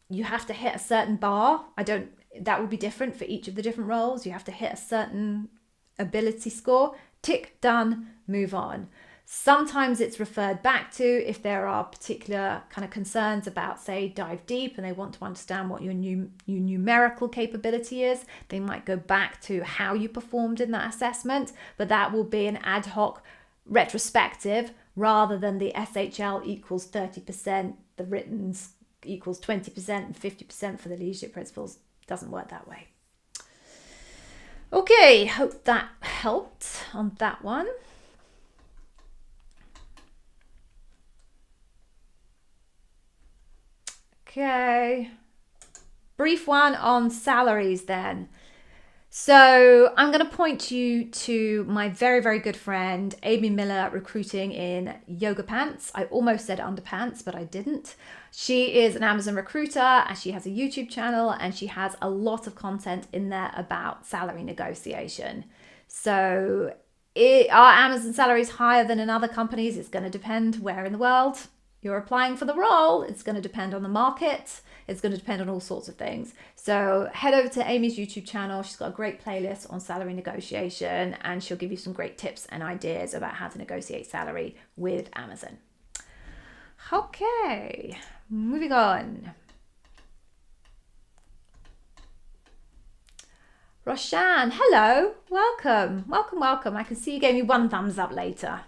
you have to hit a certain bar. That will be different for each of the different roles. You have to hit a certain ability score. Tick, done, move on. Sometimes it's referred back to if there are particular kind of concerns about, say, dive deep, and they want to understand what your numerical capability is. They might go back to how you performed in that assessment, but that will be an ad hoc retrospective rather than the SHL equals 30%, the writtens equals 20% and 50% for the leadership principles. Doesn't work that way. Okay, hope that helped on that one. Okay, brief one on salaries then. So I'm going to point you to my very, very good friend, Amy Miller, recruiting in yoga pants. I almost said underpants, but I didn't. She is an Amazon recruiter and she has a YouTube channel and she has a lot of content in there about salary negotiation. So are Amazon salaries higher than in other companies? It's going to depend where in the world you're applying for the role. It's going to depend on the market. It's going to depend on all sorts of things. So head over to Amy's YouTube channel. She's got a great playlist on salary negotiation and she'll give you some great tips and ideas about how to negotiate salary with Amazon. Okay, moving on. Roshan, hello, welcome. I can see you gave me one thumbs up later.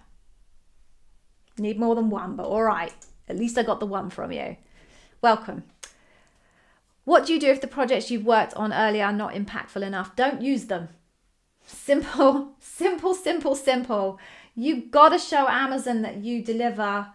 Need more than one, but all right. At least I got the one from you. Welcome. What do you do if the projects you've worked on earlier are not impactful enough? Don't use them. Simple. You've got to show Amazon that you deliver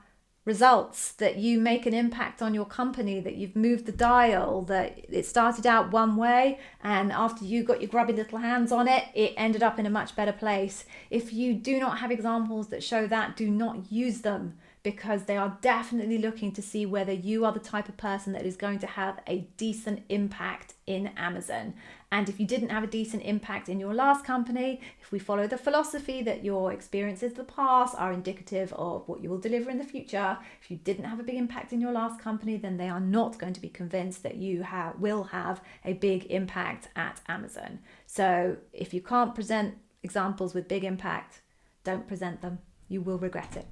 results, that you make an impact on your company, that you've moved the dial, that it started out one way and after you got your grubby little hands on it, it ended up in a much better place. If you do not have examples that show that, do not use them, because they are definitely looking to see whether you are the type of person that is going to have a decent impact in Amazon. And if you didn't have a decent impact in your last company, if we follow the philosophy that your experiences of the past are indicative of what you will deliver in the future, if you didn't have a big impact in your last company, then they are not going to be convinced that you will have a big impact at Amazon. So if you can't present examples with big impact, don't present them. You will regret it.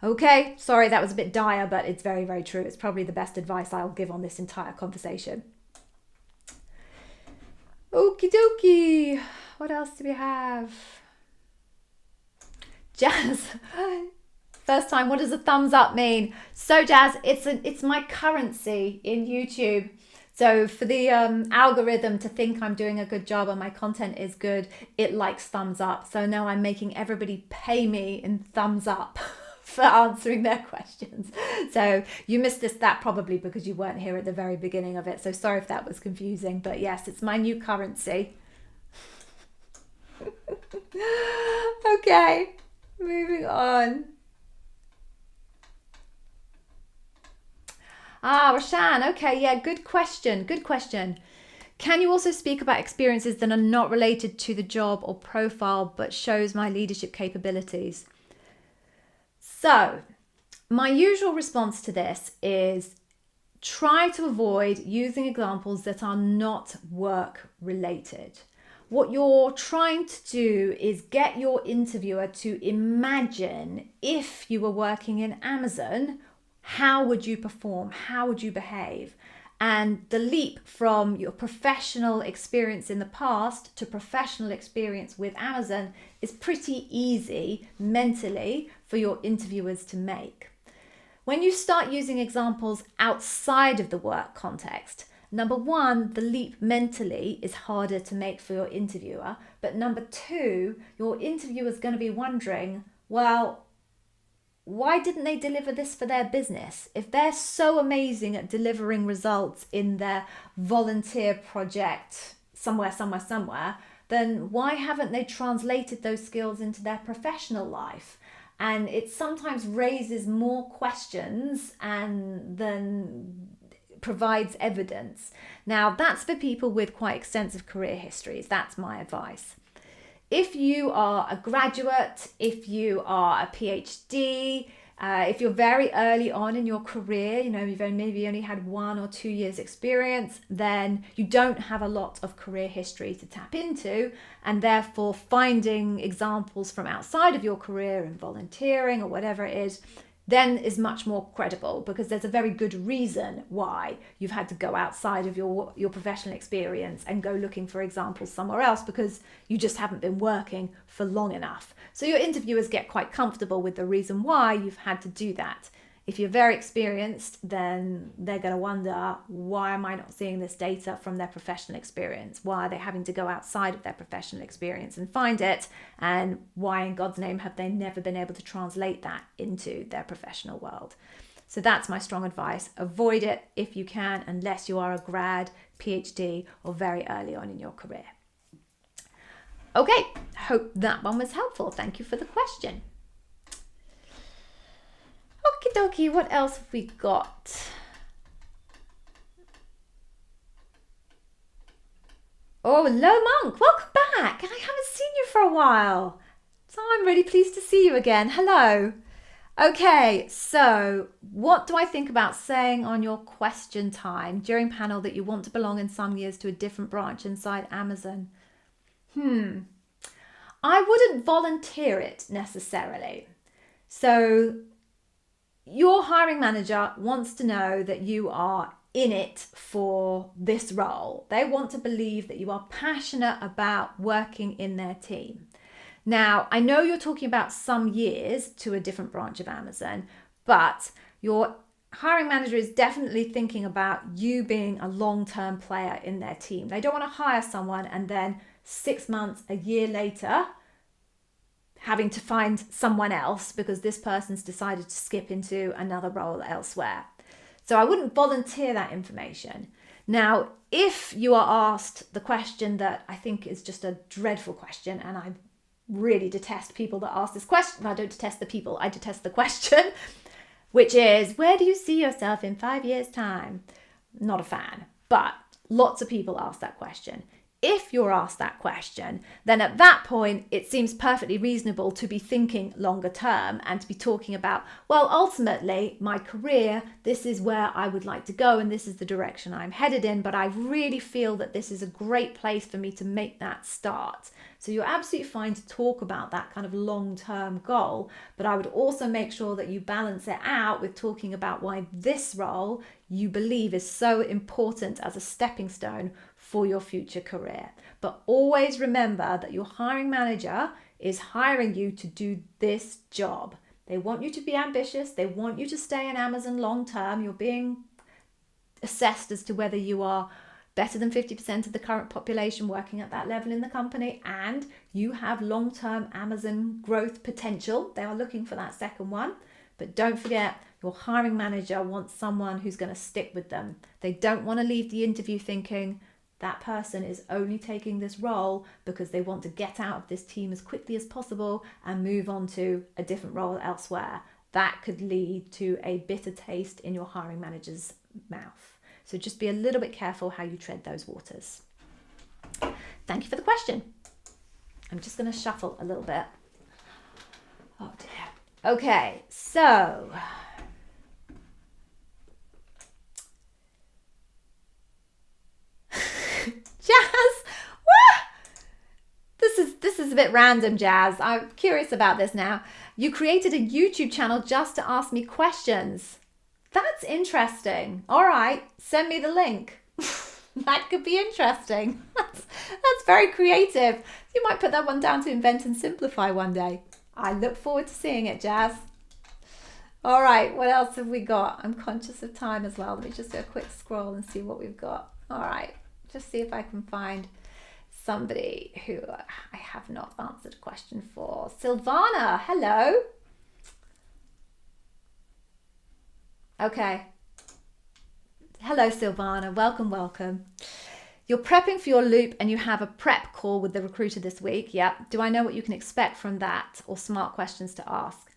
Okay, sorry, that was a bit dire, but it's very, very true. It's probably the best advice I'll give on this entire conversation. Okie dokie. What else do we have? Jazz. First time, what does a thumbs up mean? So Jazz, it's my currency in YouTube. So for the algorithm to think I'm doing a good job and my content is good, it likes thumbs up. So now I'm making everybody pay me in thumbs up for answering their questions. So you missed that probably because you weren't here at the very beginning of it. So sorry if that was confusing, but yes, it's my new currency. Okay, moving on. Roshan, okay, yeah, good question. Can you also speak about experiences that are not related to the job or profile, but shows my leadership capabilities? So my usual response to this is try to avoid using examples that are not work related. What you're trying to do is get your interviewer to imagine if you were working in Amazon, how would you perform? How would you behave? And the leap from your professional experience in the past to professional experience with Amazon is pretty easy mentally for your interviewers to make. When you start using examples outside of the work context, number one, the leap mentally is harder to make for your interviewer. But number two, your interviewer is going to be wondering, well, why didn't they deliver this for their business? If they're so amazing at delivering results in their volunteer project somewhere, then why haven't they translated those skills into their professional life? And it sometimes raises more questions and then provides evidence. Now, that's for people with quite extensive career histories. That's my advice. If you are a graduate, if you are a PhD, if you're very early on in your career, you've maybe only had 1 or 2 years experience, then you don't have a lot of career history to tap into, and therefore finding examples from outside of your career and volunteering or whatever it is, then is much more credible, because there's a very good reason why you've had to go outside of your professional experience and go looking for examples somewhere else, because you just haven't been working for long enough. So your interviewers get quite comfortable with the reason why you've had to do that. If you're very experienced, then they're going to wonder, why am I not seeing this data from their professional experience? Why are they having to go outside of their professional experience and find it? And why in God's name have they never been able to translate that into their professional world? So that's my strong advice. Avoid it if you can, unless you are a grad, PhD, or very early on in your career. Okay, hope that one was helpful. Thank you for the question. Okie dokie, what else have we got? Oh, Low Monk, welcome back. I haven't seen you for a while. So I'm really pleased to see you again. Hello. Okay, so what do I think about saying on your question time during panel that you want to belong in some years to a different branch inside Amazon? I wouldn't volunteer it necessarily. So your hiring manager wants to know that you are in it for this role. They want to believe that you are passionate about working in their team. Now, I know you're talking about some years to a different branch of Amazon, but your hiring manager is definitely thinking about you being a long-term player in their team. They don't want to hire someone and then 6 months, a year later, having to find someone else because this person's decided to skip into another role elsewhere. So I wouldn't volunteer that information. Now, if you are asked the question that I think is just a dreadful question, and I really detest people that ask this question. I don't detest the people, I detest the question, which is, where do you see yourself in 5 years' time? Not a fan, but lots of people ask that question. If you're asked that question, then at that point, it seems perfectly reasonable to be thinking longer term and to be talking about, well, ultimately, my career, this is where I would like to go and this is the direction I'm headed in, but I really feel that this is a great place for me to make that start. So you're absolutely fine to talk about that kind of long-term goal, but I would also make sure that you balance it out with talking about why this role you believe is so important as a stepping stone for your future career. But always remember that your hiring manager is hiring you to do this job. They want you to be ambitious. They want you to stay in Amazon long term. You're being assessed as to whether you are better than 50% of the current population working at that level in the company, and you have long-term Amazon growth potential. They are looking for that second one. But don't forget, your hiring manager wants someone who's going to stick with them. They don't want to leave the interview thinking, that person is only taking this role because they want to get out of this team as quickly as possible and move on to a different role elsewhere. That could lead to a bitter taste in your hiring manager's mouth. So just be a little bit careful how you tread those waters. Thank you for the question. I'm just going to shuffle a little bit. Oh dear. Okay, so Jazz, this is a bit random, Jazz. I'm curious about this now. You created a YouTube channel just to ask me questions. That's interesting. All right, send me the link. That could be interesting. That's very creative. You might put that one down to Invent and Simplify one day. I look forward to seeing it, Jazz. All right, what else have we got? I'm conscious of time as well. Let me just do a quick scroll and see what we've got. All right, just see if I can find somebody who I have not answered a question for. Silvana, hello. Okay. Hello, Silvana. Welcome, welcome. You're prepping for your loop and you have a prep call with the recruiter this week. Yep. Do I know what you can expect from that or smart questions to ask?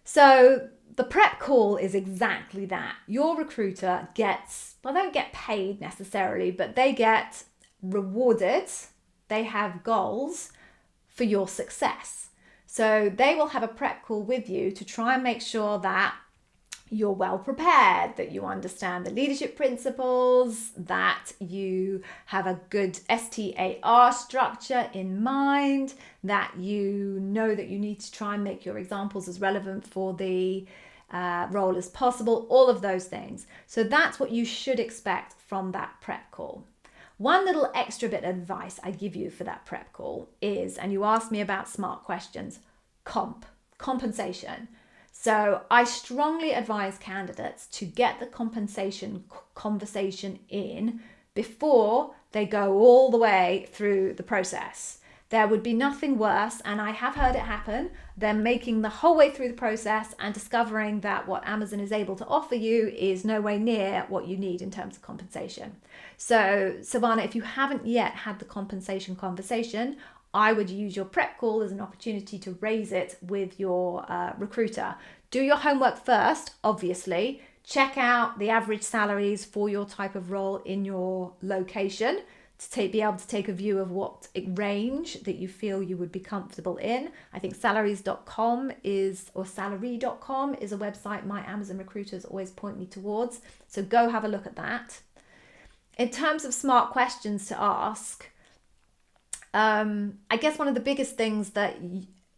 So the prep call is exactly that. Your recruiter gets, well, they don't get paid necessarily, but they get rewarded. They have goals for your success. So they will have a prep call with you to try and make sure that you're well prepared, that you understand the leadership principles, that you have a good STAR structure in mind, that you know that you need to try and make your examples as relevant for the role as possible, all of those things. So that's what you should expect from that prep call. One little extra bit of advice I give you for that prep call is, and you asked me about smart questions, compensation. So I strongly advise candidates to get the compensation conversation in before they go all the way through the process. There would be nothing worse, and I have heard it happen, than making the whole way through the process and discovering that what Amazon is able to offer you is nowhere near what you need in terms of compensation. So, Savannah, if you haven't yet had the compensation conversation, I would use your prep call as an opportunity to raise it with your recruiter. Do your homework first, obviously. Check out the average salaries for your type of role in your location to be able to take a view of what range that you feel you would be comfortable in. I think salaries.com or salary.com is a website my Amazon recruiters always point me towards. So go have a look at that. In terms of smart questions to ask, I guess one of the biggest things that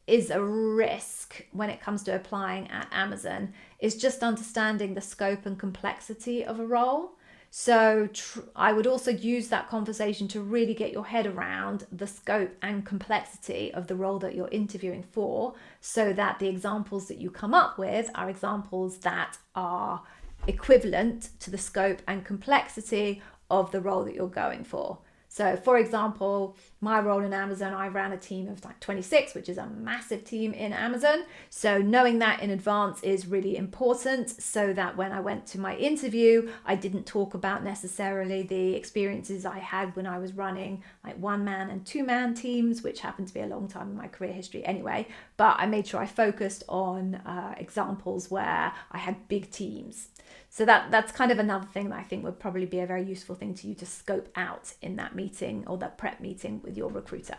is a risk when it comes to applying at Amazon is just understanding the scope and complexity of a role. So I would also use that conversation to really get your head around the scope and complexity of the role that you're interviewing for, so that the examples that you come up with are examples that are equivalent to the scope and complexity of the role that you're going for. So for example, my role in Amazon, I ran a team of like 26, which is a massive team in Amazon. So knowing that in advance is really important, so that when I went to my interview, I didn't talk about necessarily the experiences I had when I was running like 1-man and 2-man teams, which happened to be a long time in my career history anyway. But I made sure I focused on examples where I had big teams. So that's kind of another thing that I think would probably be a very useful thing to you to scope out in that meeting or that prep meeting with your recruiter.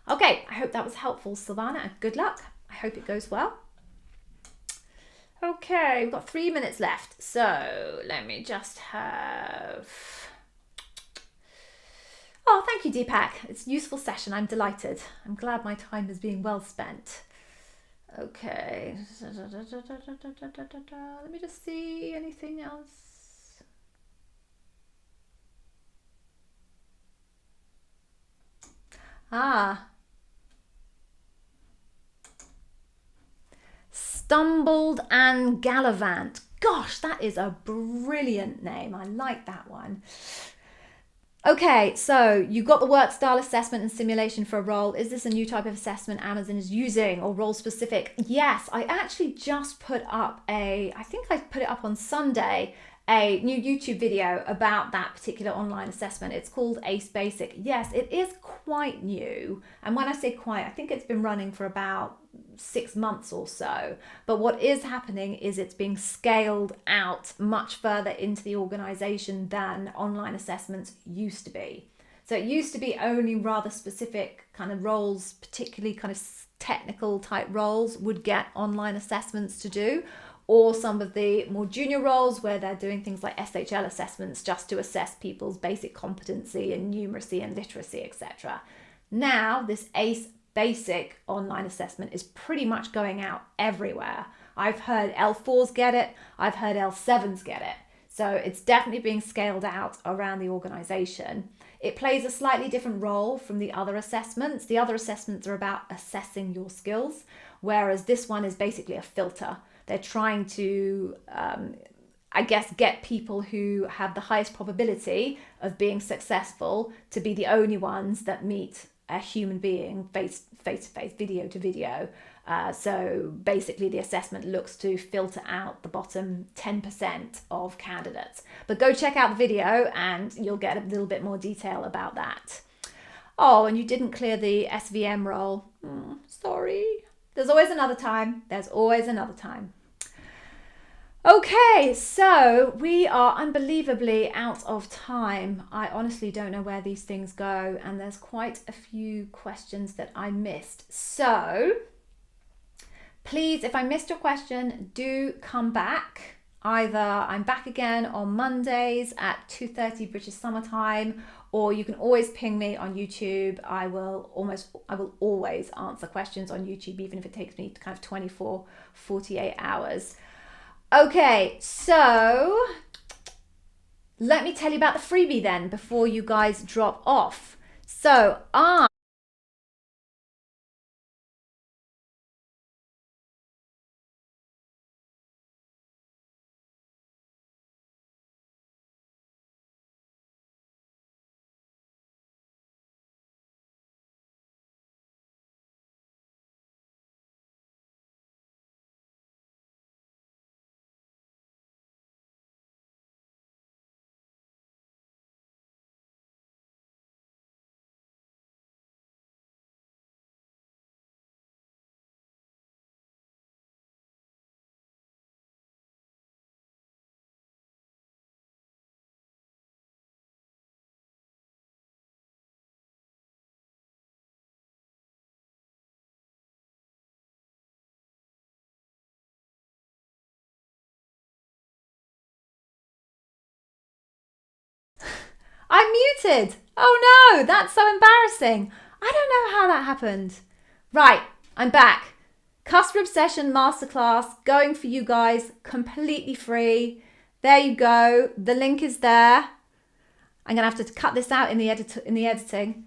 Okay, I hope that was helpful, Silvana. Good luck. I hope it goes well. Okay, we've got 3 minutes left. So let me just have... Oh, thank you, Deepak. It's a useful session. I'm delighted. I'm glad my time is being well spent. Okay, let me just see anything else. Stumbled and Gallivant. Gosh, that is a brilliant name. I like that one. Okay, so you got the work style assessment and simulation for a role. Is this a new type of assessment Amazon is using or role specific? Yes, I actually just put up I think I put it up on Sunday, a new YouTube video about that particular online assessment. It's called ACE Basic. Yes, it is quite new. And when I say quite, I think it's been running for about 6 months or so. But what is happening is it's being scaled out much further into the organization than online assessments used to be. So it used to be only rather specific kind of roles, particularly kind of technical type roles, would get online assessments to do, or some of the more junior roles where they're doing things like SHL assessments just to assess people's basic competency and numeracy and literacy, etc. Now, this ACE Basic online assessment is pretty much going out everywhere. I've heard L4s get it, I've heard L7s get it. So it's definitely being scaled out around the organization. It plays a slightly different role from the other assessments. The other assessments are about assessing your skills, whereas this one is basically a filter. They're trying to, get people who have the highest probability of being successful to be the only ones that meet a human being face to face, video to video. So basically the assessment looks to filter out the bottom 10% of candidates. But go check out the video and you'll get a little bit more detail about that. Oh, and you didn't clear the SVM role. Sorry. There's always another time. There's always another time. Okay, so we are unbelievably out of time. I honestly don't know where these things go, and there's quite a few questions that I missed. So please, if I missed your question, do come back. Either I'm back again on Mondays at 2:30 British Summer Time, or you can always ping me on YouTube. I will always answer questions on YouTube, even if it takes me kind of 24, 48 hours. Okay, so let me tell you about the freebie then before you guys drop off. So I'm muted. Oh no, that's so embarrassing. I don't know how that happened. Right, I'm back. Customer Obsession Masterclass going for you guys, completely free. There you go. The link is there. I'm going to have to cut this out in the editing.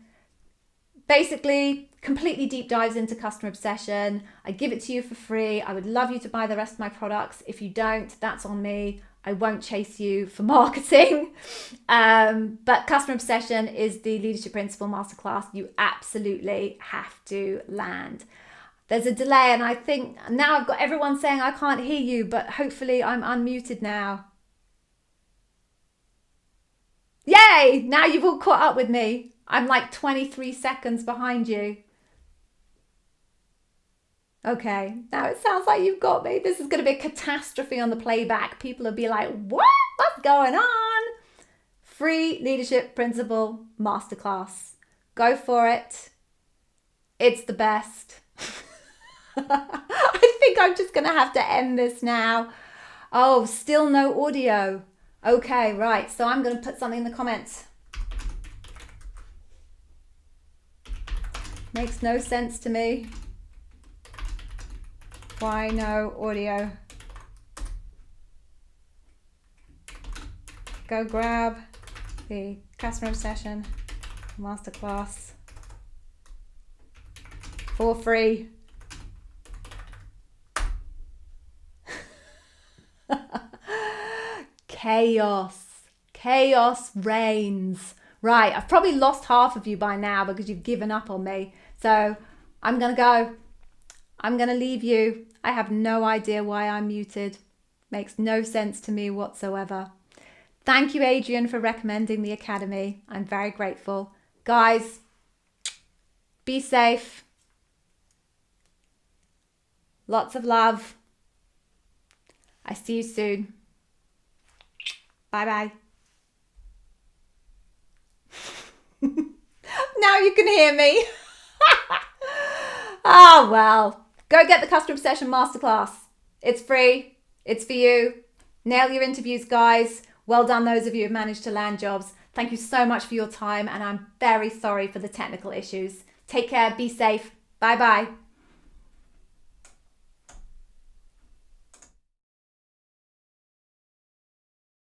Basically, completely deep dives into customer obsession. I give it to you for free. I would love you to buy the rest of my products. If you don't, that's on me. I won't chase you for marketing. But customer obsession is the leadership principle masterclass you absolutely have to land. There's a delay, and I think now I've got everyone saying I can't hear you, but hopefully I'm unmuted now. Yay! Now you've all caught up with me. I'm like 23 seconds behind you. Okay, now it sounds like you've got me. This is going to be a catastrophe on the playback. People will be like, what? What's going on? Free Leadership Principle Masterclass. Go for it. It's the best. I think I'm just going to have to end this now. Oh, still no audio. Okay, right. So I'm going to put something in the comments. Makes no sense to me. Why no audio? Go grab the Customer Obsession Masterclass for free. Chaos reigns. Right, I've probably lost half of you by now because you've given up on me. So I'm going to go. I'm going to leave you. I have no idea why I'm muted. Makes no sense to me whatsoever. Thank you, Adrian, for recommending the Academy. I'm very grateful. Guys, be safe. Lots of love. I see you soon. Bye-bye. Now you can hear me. Ah, well. Go get the Customer Obsession Masterclass. It's free. It's for you. Nail your interviews, guys. Well done, those of you who've managed to land jobs. Thank you so much for your time, and I'm very sorry for the technical issues. Take care. Be safe. Bye-bye.